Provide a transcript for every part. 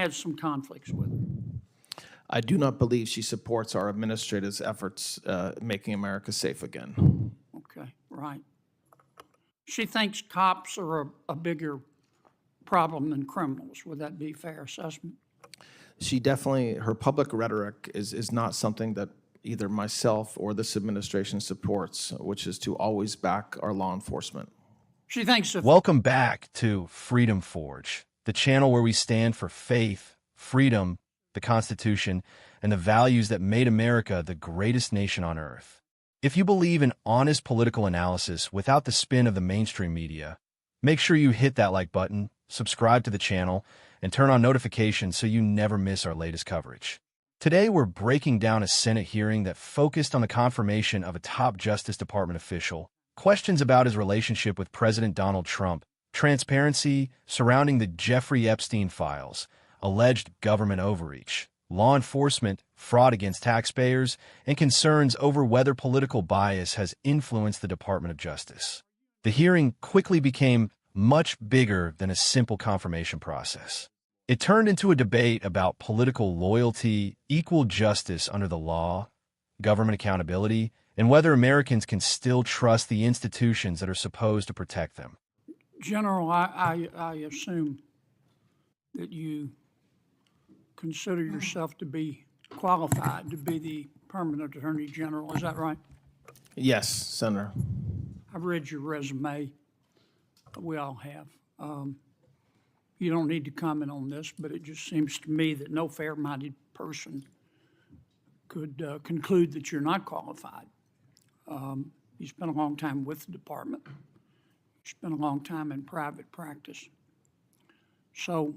had some conflicts with her. I do not believe she supports our administrators' efforts making America safe again. Okay, right. She thinks cops are a bigger problem than criminals. Would that be a fair assessment? She definitely, her public rhetoric is not something that either myself or this administration supports, which is to always back our law enforcement. She thinks if Welcome back to Freedom Forge, the channel where we stand for faith, freedom, the Constitution, and the values that made America the greatest nation on earth. If you believe in honest political analysis without the spin of the mainstream media, make sure you hit that like button, subscribe to the channel, and turn on notifications so you never miss our latest coverage. Today, we're breaking down a Senate hearing that focused on the confirmation of a top Justice Department official, questions about his relationship with President Donald Trump, transparency surrounding the Jeffrey Epstein files, alleged government overreach, law enforcement, fraud against taxpayers, and concerns over whether political bias has influenced the Department of Justice. The hearing quickly became much bigger than a simple confirmation process. It turned into a debate about political loyalty, equal justice under the law, government accountability, and whether Americans can still trust the institutions that are supposed to protect them. General, I assume that you consider yourself to be qualified to be the permanent Attorney General. Is that right? Yes, Senator. I've read your resume. We all have. You don't need to comment on this, but it just seems to me that no fair-minded person could conclude that you're not qualified. You spent a long time with the department. You spent a long time in private practice. So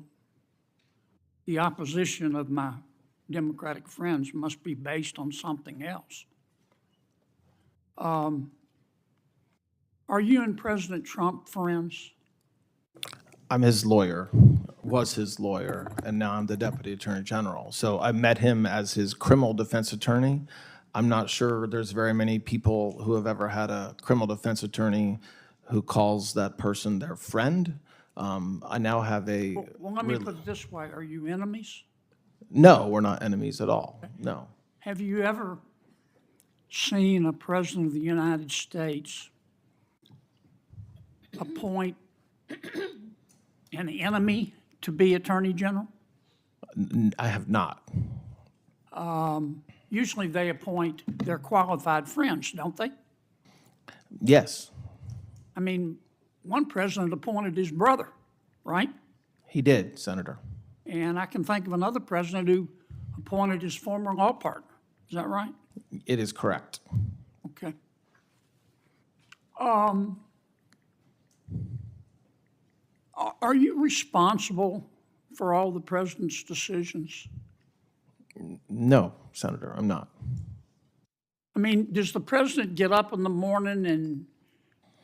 the opposition of my Democratic friends must be based on something else. Are you and President Trump friends? I'm his lawyer, was his lawyer, and now I'm the Deputy Attorney General. So I met him as his criminal defense attorney. I'm not sure there's very many people who have ever had a criminal defense attorney who calls that person their friend. I now have a... Well, let me put it this way. Are you enemies? No, we're not enemies at all, no. Have you ever seen a president of the United States appoint an enemy to be Attorney General? I have not. Usually they appoint their qualified friends, don't they? Yes, I mean, one president appointed his brother, right? he did, Senator. And I can think of another president who appointed his former law partner. Is that right? It is correct. Okay. Are you responsible for all the president's decisions? No, Senator, I'm not. I mean, does the president get up in the morning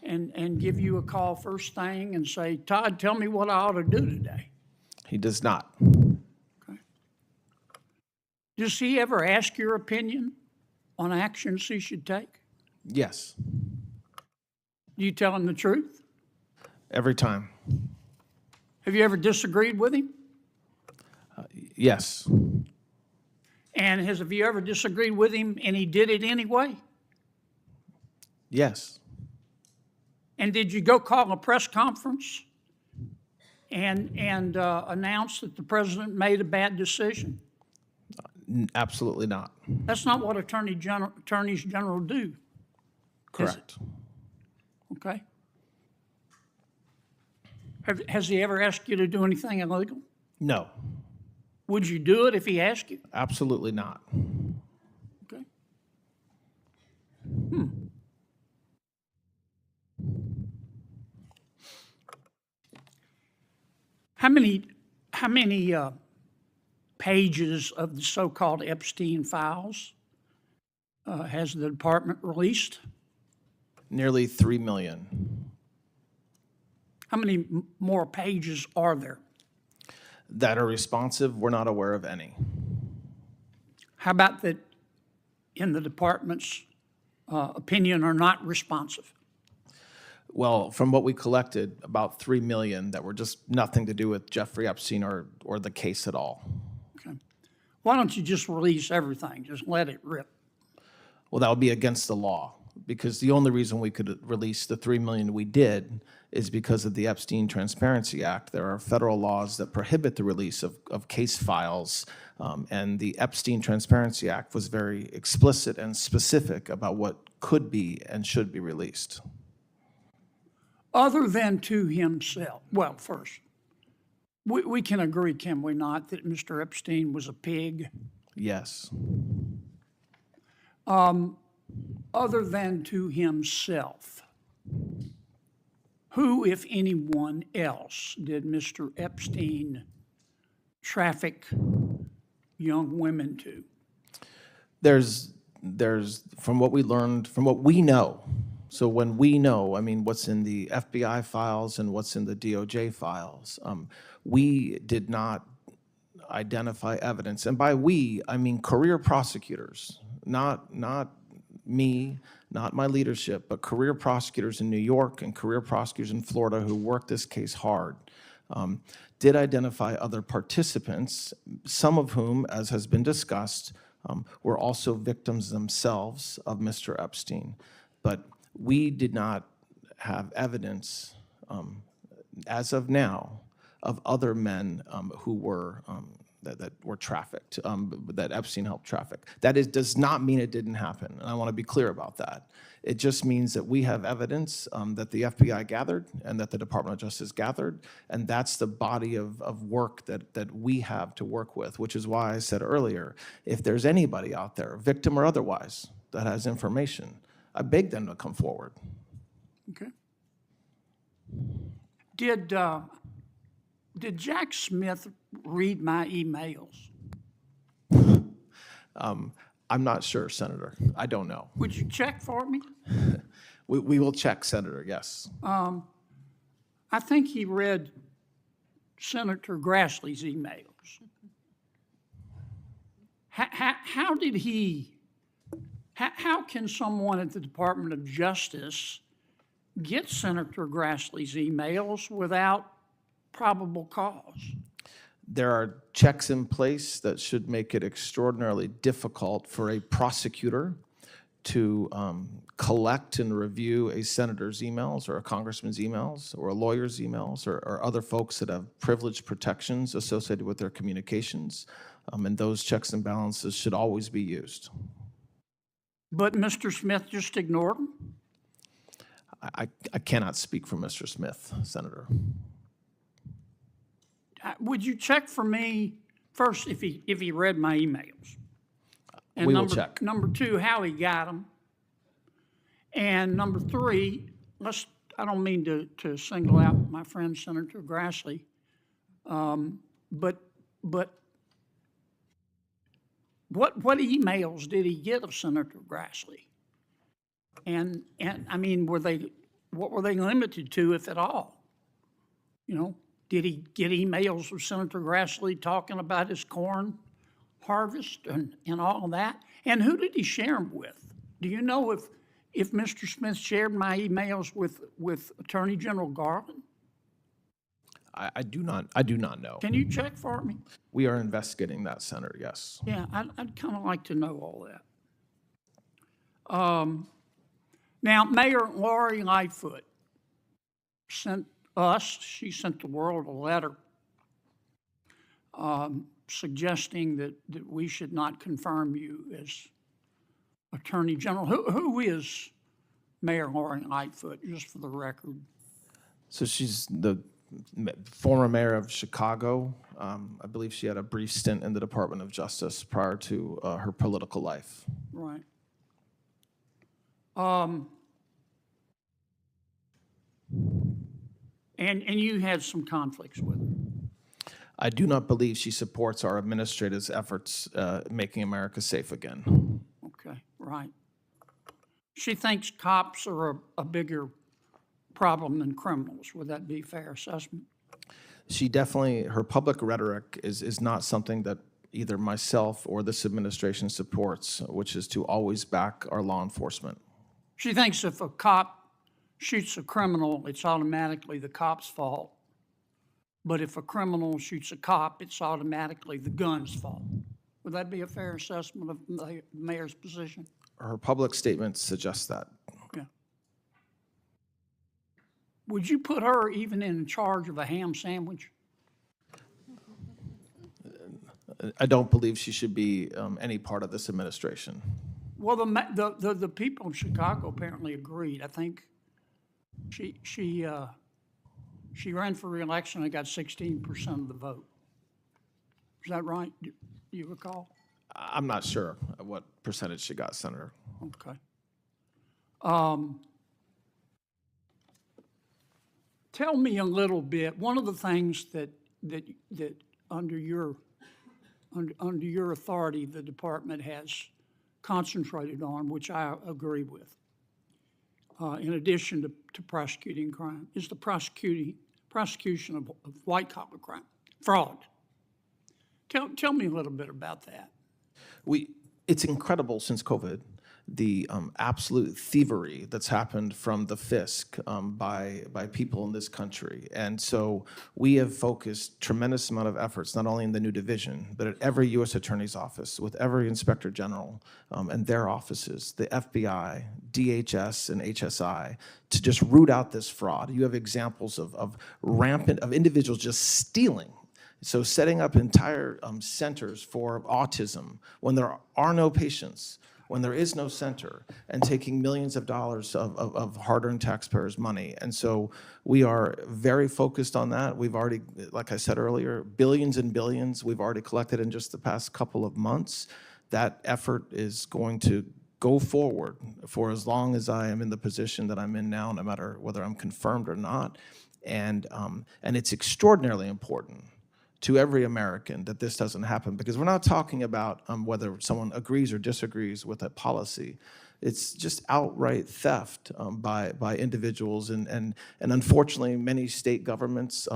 and give you a call first thing and say, Todd, tell me what I ought to do today? He does not. Okay. Does he ever ask your opinion on actions he should take? Yes, Do you tell him the truth? every time. Have you ever disagreed with him? Yes, And have you ever disagreed with him and he did it anyway? yes, And did you go call a press conference and announce that the president made a bad decision? absolutely not. That's not what attorneys general do, Correct. okay? Has he ever asked you to do anything illegal? No, Would you do it if he asked you? absolutely not. Okay. How many pages of the so-called Epstein files has the department released? Nearly 3 million. How many more pages are there? That are responsive, we're not aware of any. How about that in the department's opinion are not responsive? Well, from what we collected, about 3 million that were just nothing to do with Jeffrey Epstein or the case at all. Okay. Why don't you just release everything? Just let it rip. Well, that would be against the law, because the only reason we could release the 3 million we did is because of the Epstein Transparency Act. There are federal laws that prohibit the release of case files, and the Epstein Transparency Act was very explicit and specific about what could be and should be released. Other than to himself. Well, first, we can agree, can we not, that Mr. Epstein was a pig? Yes. Other than to himself, who, if anyone else, did Mr. Epstein traffic young women to? There's from what we learned, from what we know. So when we know, I mean, what's in the FBI files and what's in the DOJ files, we did not identify evidence. And by we, I mean career prosecutors, not me, not my leadership, but career prosecutors in New York and career prosecutors in Florida who worked this case hard, did identify other participants, some of whom, as has been discussed, were also victims themselves of Mr. Epstein. But we did not have evidence, as of now, of other men who were that were trafficked, that Epstein helped traffic. That does not mean it didn't happen, and I want to be clear about that. It just means that we have evidence that the FBI gathered and that the Department of Justice gathered, and that's the body of work that we have to work with, which is why I said earlier, if there's anybody out there, victim or otherwise, that has information, I beg them to come forward. Okay. Did Jack Smith read my emails? I'm not sure, Senator. I don't know. Would you check for me? We will check, Senator, yes. I think he read Senator Grassley's emails. How did he, how can someone at the Department of Justice get Senator Grassley's emails without probable cause? There are checks in place that should make it extraordinarily difficult for a prosecutor to collect and review a senator's emails or a congressman's emails or a lawyer's emails or other folks that have privilege protections associated with their communications. And those checks and balances should always be used. But Mr. Smith just ignored them? I cannot speak for Mr. Smith, Senator. Would you check for me first if he read my emails? And We will check. Number two, how he got them. And number three, I don't mean to single out my friend Senator Grassley, but what emails did he get of Senator Grassley? And I mean, what were they limited to, if at all? You know, did he get emails of Senator Grassley talking about his corn harvest and all of that? And who did he share them with? Do you know if Mr. Smith shared my emails with Attorney General Garland? I do not know. Can you check for me? We are investigating that, Senator, yes. Yeah, I'd kind of like to know all that. Now, Mayor Lori Lightfoot sent she sent the world a letter suggesting that we should not confirm you as Attorney General. Who is Mayor Lori Lightfoot, just for the record? So she's the former mayor of Chicago. I believe she had a brief stint in the Department of Justice prior to her political life. Right. And you had some conflicts with her. I do not believe she supports our administrative efforts making America safe again. Okay, right. She thinks cops are a bigger problem than criminals. Would that be a fair assessment? She definitely, her public rhetoric is not something that either myself or this administration supports, which is to always back our law enforcement. She thinks if a cop shoots a criminal, it's automatically the cop's fault. But if a criminal shoots a cop, it's automatically the gun's fault. Would that be a fair assessment of the mayor's position? Her public statements suggest that. Yeah. Would you put her even in charge of a ham sandwich? I don't believe she should be any part of this administration. Well, the people of Chicago apparently agreed. I think she ran for re-election and got 16% of the vote. Is that right? Do you recall? I'm not sure what percentage she got, Senator. Okay. Tell me a little bit. One of the things that under your authority, the department has concentrated on, which I agree with, in addition to prosecuting crime, is the prosecution of white-collar crime, fraud. Tell me a little bit about that. It's incredible since COVID, the absolute thievery that's happened from the fisc by people in this country. And so we have focused tremendous amount of efforts, not only in the new division, but at every U.S. Attorney's office, with every Inspector General and their offices, the FBI, DHS, and HSI, to just root out this fraud. You have examples of individuals just stealing. So setting up entire centers for autism when there are no patients, when there is no center, and taking millions of dollars of hard-earned taxpayers' money. And so we are very focused on that. We've already, like I said earlier, billions and billions we've already collected in just the past couple of months. That effort is going to go forward for as long as I am in the position that I'm in now, no matter whether I'm confirmed or not. And it's extraordinarily important to every American that this doesn't happen, because we're not talking about whether someone agrees or disagrees with a policy. It's just outright theft by individuals, and unfortunately, many state governments,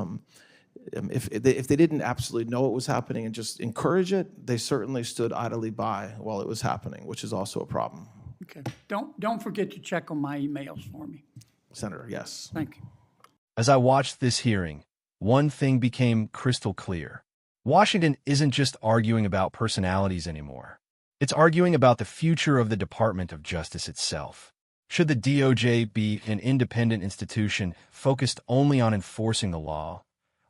if they didn't absolutely know it was happening and just encourage it, they certainly stood idly by while it was happening, which is also a problem. Okay. Don't forget to check on my emails for me. Senator, yes. Thank you. As I watched this hearing, one thing became crystal clear. Washington isn't just arguing about personalities anymore. It's arguing about the future of the Department of Justice itself. Should the DOJ be an independent institution focused only on enforcing the law?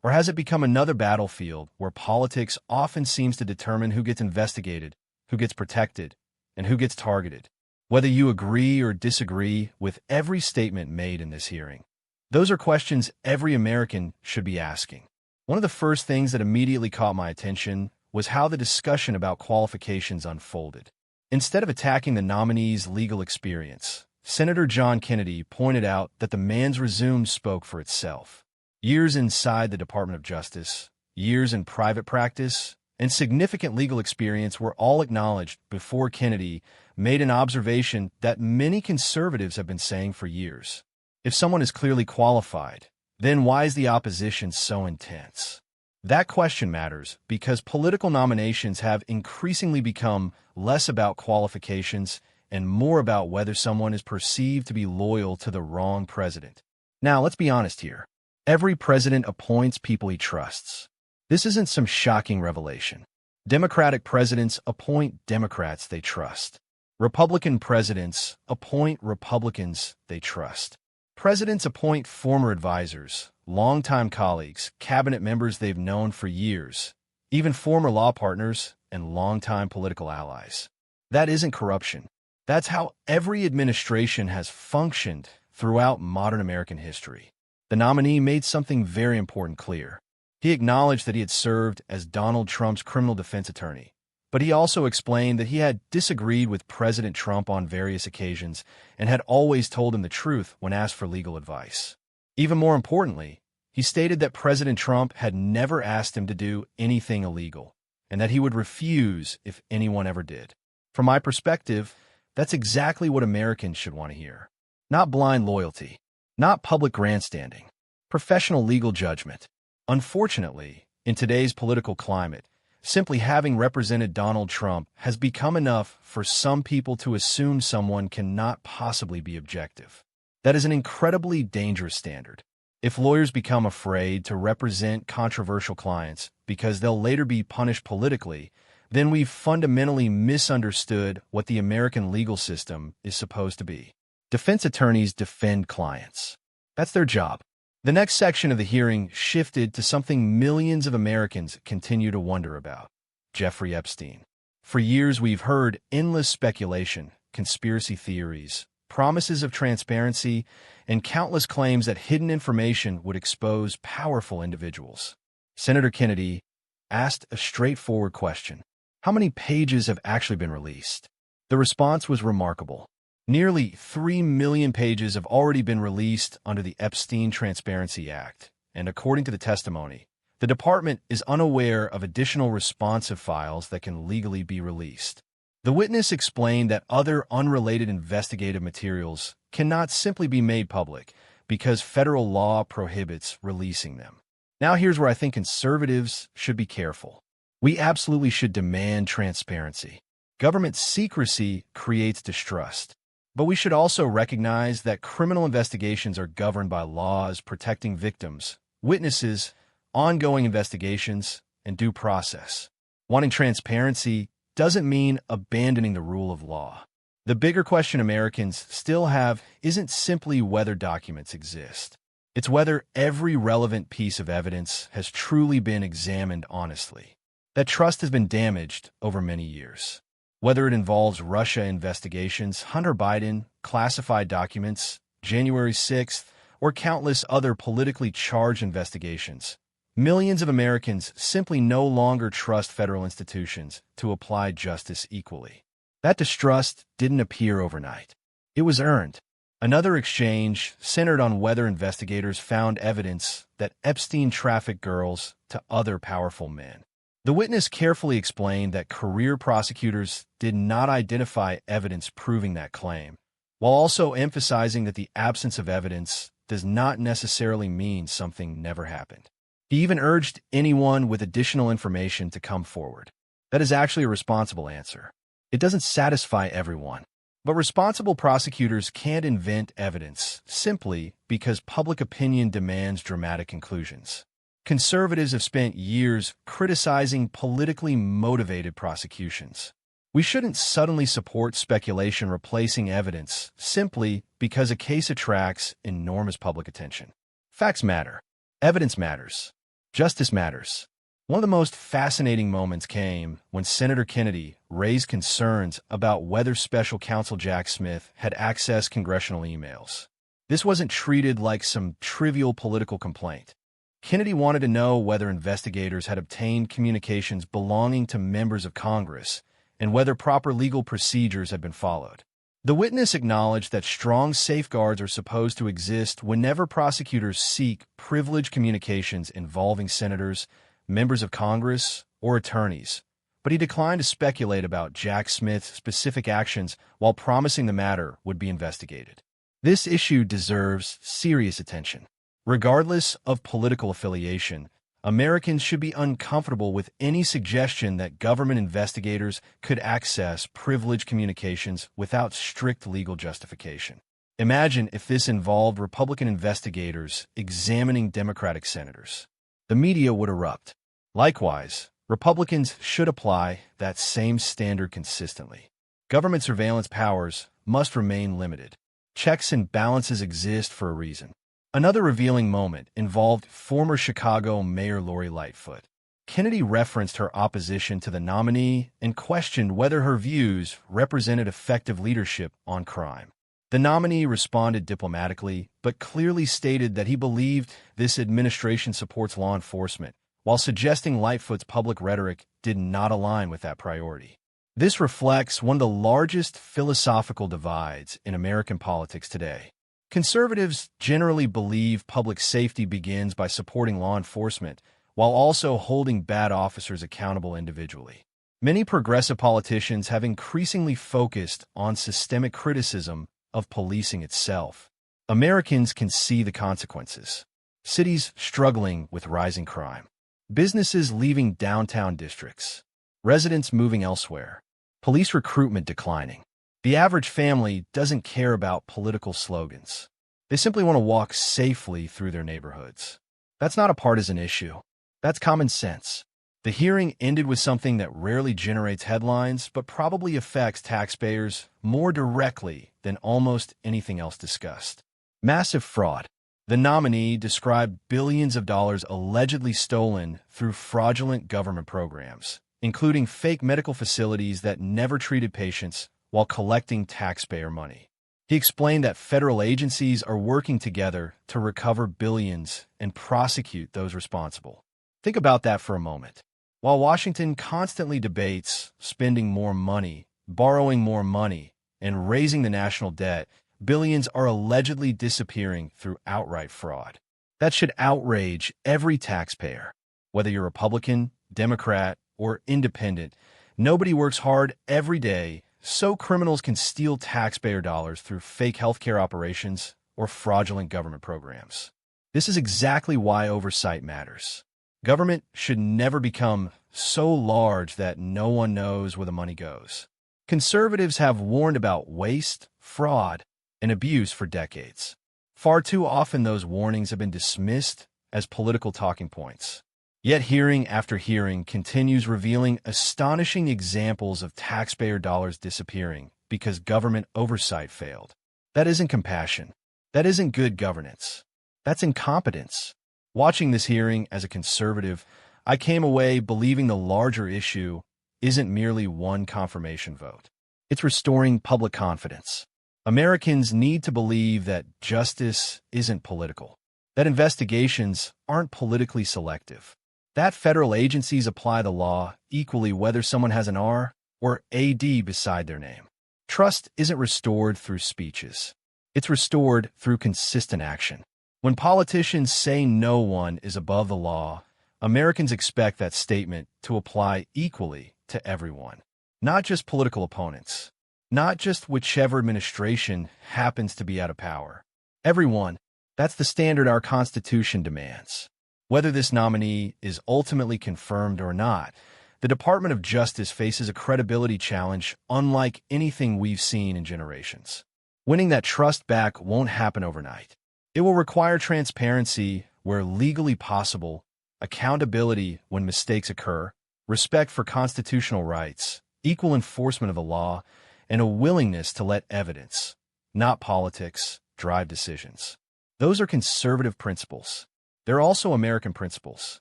Or has it become another battlefield where politics often seems to determine who gets investigated, who gets protected, and who gets targeted? Whether you agree or disagree with every statement made in this hearing, those are questions every American should be asking. One of the first things that immediately caught my attention was how the discussion about qualifications unfolded. Instead of attacking the nominee's legal experience, Senator John Kennedy pointed out that the man's resume spoke for itself. Years inside the Department of Justice, years in private practice, and significant legal experience were all acknowledged before Kennedy made an observation that many conservatives have been saying for years. If someone is clearly qualified, then why is the opposition so intense? That question matters because political nominations have increasingly become less about qualifications and more about whether someone is perceived to be loyal to the wrong president. Now, let's be honest here. Every president appoints people he trusts. This isn't some shocking revelation. Democratic presidents appoint Democrats they trust. Republican presidents appoint Republicans they trust. Presidents appoint former advisors, longtime colleagues, cabinet members they've known for years, even former law partners and longtime political allies. That isn't corruption. That's how every administration has functioned throughout modern American history. The nominee made something very important clear. He acknowledged that he had served as Donald Trump's criminal defense attorney, but he also explained that he had disagreed with President Trump on various occasions and had always told him the truth when asked for legal advice. Even more importantly, he stated that President Trump had never asked him to do anything illegal, and that he would refuse if anyone ever did. From my perspective, that's exactly what Americans should want to hear. Not blind loyalty, not public grandstanding, professional legal judgment. Unfortunately, in today's political climate, simply having represented Donald Trump has become enough for some people to assume someone cannot possibly be objective. That is an incredibly dangerous standard. If lawyers become afraid to represent controversial clients because they'll later be punished politically, then we've fundamentally misunderstood what the American legal system is supposed to be. Defense attorneys defend clients. That's their job. The next section of the hearing shifted to something millions of Americans continue to wonder about: Jeffrey Epstein. For years, we've heard endless speculation, conspiracy theories, promises of transparency, and countless claims that hidden information would expose powerful individuals. Senator Kennedy asked a straightforward question: how many pages have actually been released? The response was remarkable. Nearly 3 million pages have already been released under the Epstein Transparency Act, and according to the testimony, the department is unaware of additional responsive files that can legally be released. The witness explained that other unrelated investigative materials cannot simply be made public because federal law prohibits releasing them. Now here's where I think conservatives should be careful. We absolutely should demand transparency. Government secrecy creates distrust. But we should also recognize that criminal investigations are governed by laws protecting victims, witnesses, ongoing investigations, and due process. Wanting transparency doesn't mean abandoning the rule of law. The bigger question Americans still have isn't simply whether documents exist. It's whether every relevant piece of evidence has truly been examined honestly. That trust has been damaged over many years. Whether it involves Russia investigations, Hunter Biden, classified documents, January 6th, or countless other politically charged investigations, millions of Americans simply no longer trust federal institutions to apply justice equally. That distrust didn't appear overnight. It was earned. Another exchange centered on whether investigators found evidence that Epstein trafficked girls to other powerful men. The witness carefully explained that career prosecutors did not identify evidence proving that claim, while also emphasizing that the absence of evidence does not necessarily mean something never happened. He even urged anyone with additional information to come forward. That is actually a responsible answer. It doesn't satisfy everyone, but responsible prosecutors can't invent evidence simply because public opinion demands dramatic conclusions. Conservatives have spent years criticizing politically motivated prosecutions. We shouldn't suddenly support speculation replacing evidence simply because a case attracts enormous public attention. Facts matter. Evidence matters. Justice matters. One of the most fascinating moments came when Senator Kennedy raised concerns about whether Special Counsel Jack Smith had accessed congressional emails. This wasn't treated like some trivial political complaint. Kennedy wanted to know whether investigators had obtained communications belonging to members of Congress and whether proper legal procedures had been followed. The witness acknowledged that strong safeguards are supposed to exist whenever prosecutors seek privileged communications involving senators, members of Congress, or attorneys, but he declined to speculate about Jack Smith's specific actions while promising the matter would be investigated. This issue deserves serious attention. Regardless of political affiliation, Americans should be uncomfortable with any suggestion that government investigators could access privileged communications without strict legal justification. Imagine if this involved Republican investigators examining Democratic senators. The media would erupt. Likewise, Republicans should apply that same standard consistently. Government surveillance powers must remain limited. Checks and balances exist for a reason. Another revealing moment involved former Chicago Mayor Lori Lightfoot. Kennedy referenced her opposition to the nominee and questioned whether her views represented effective leadership on crime. The nominee responded diplomatically, but clearly stated that he believed this administration supports law enforcement, while suggesting Lightfoot's public rhetoric did not align with that priority. This reflects one of the largest philosophical divides in American politics today. Conservatives generally believe public safety begins by supporting law enforcement, while also holding bad officers accountable individually. Many progressive politicians have increasingly focused on systemic criticism of policing itself. Americans can see the consequences. Cities struggling with rising crime. Businesses leaving downtown districts. Residents moving elsewhere. Police recruitment declining. The average family doesn't care about political slogans. They simply want to walk safely through their neighborhoods. That's not a partisan issue. That's common sense. The hearing ended with something that rarely generates headlines, but probably affects taxpayers more directly than almost anything else discussed. Massive fraud. The nominee described billions of dollars allegedly stolen through fraudulent government programs, including fake medical facilities that never treated patients while collecting taxpayer money. He explained that federal agencies are working together to recover billions and prosecute those responsible. Think about that for a moment. While Washington constantly debates spending more money, borrowing more money, and raising the national debt, billions are allegedly disappearing through outright fraud. That should outrage every taxpayer. Whether you're Republican, Democrat, or independent, nobody works hard every day so criminals can steal taxpayer dollars through fake healthcare operations or fraudulent government programs. This is exactly why oversight matters. Government should never become so large that no one knows where the money goes. Conservatives have warned about waste, fraud, and abuse for decades. Far too often those warnings have been dismissed as political talking points. Yet hearing after hearing continues revealing astonishing examples of taxpayer dollars disappearing because government oversight failed. That isn't compassion. That isn't good governance. That's incompetence. Watching this hearing as a conservative, I came away believing the larger issue isn't merely one confirmation vote. It's restoring public confidence. Americans need to believe that justice isn't political, that investigations aren't politically selective, that federal agencies apply the law equally whether someone has an R or AD beside their name. Trust isn't restored through speeches. It's restored through consistent action. When politicians say no one is above the law, Americans expect that statement to apply equally to everyone, not just political opponents, not just whichever administration happens to be out of power. Everyone. That's the standard our Constitution demands. Whether this nominee is ultimately confirmed or not, the Department of Justice faces a credibility challenge unlike anything we've seen in generations. Winning that trust back won't happen overnight. It will require transparency where legally possible, accountability when mistakes occur, respect for constitutional rights, equal enforcement of the law, and a willingness to let evidence, not politics, drive decisions. Those are conservative principles. They're also American principles.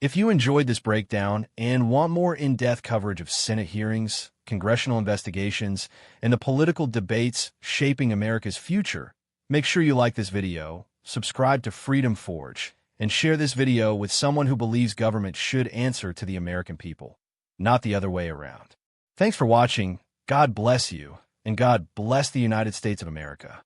If you enjoyed this breakdown and want more in-depth coverage of Senate hearings, congressional investigations, and the political debates shaping America's future, make sure you like this video, subscribe to Freedom Forge, and share this video with someone who believes government should answer to the American people, not the other way around. Thanks for watching. God bless you, and God bless the United States of America.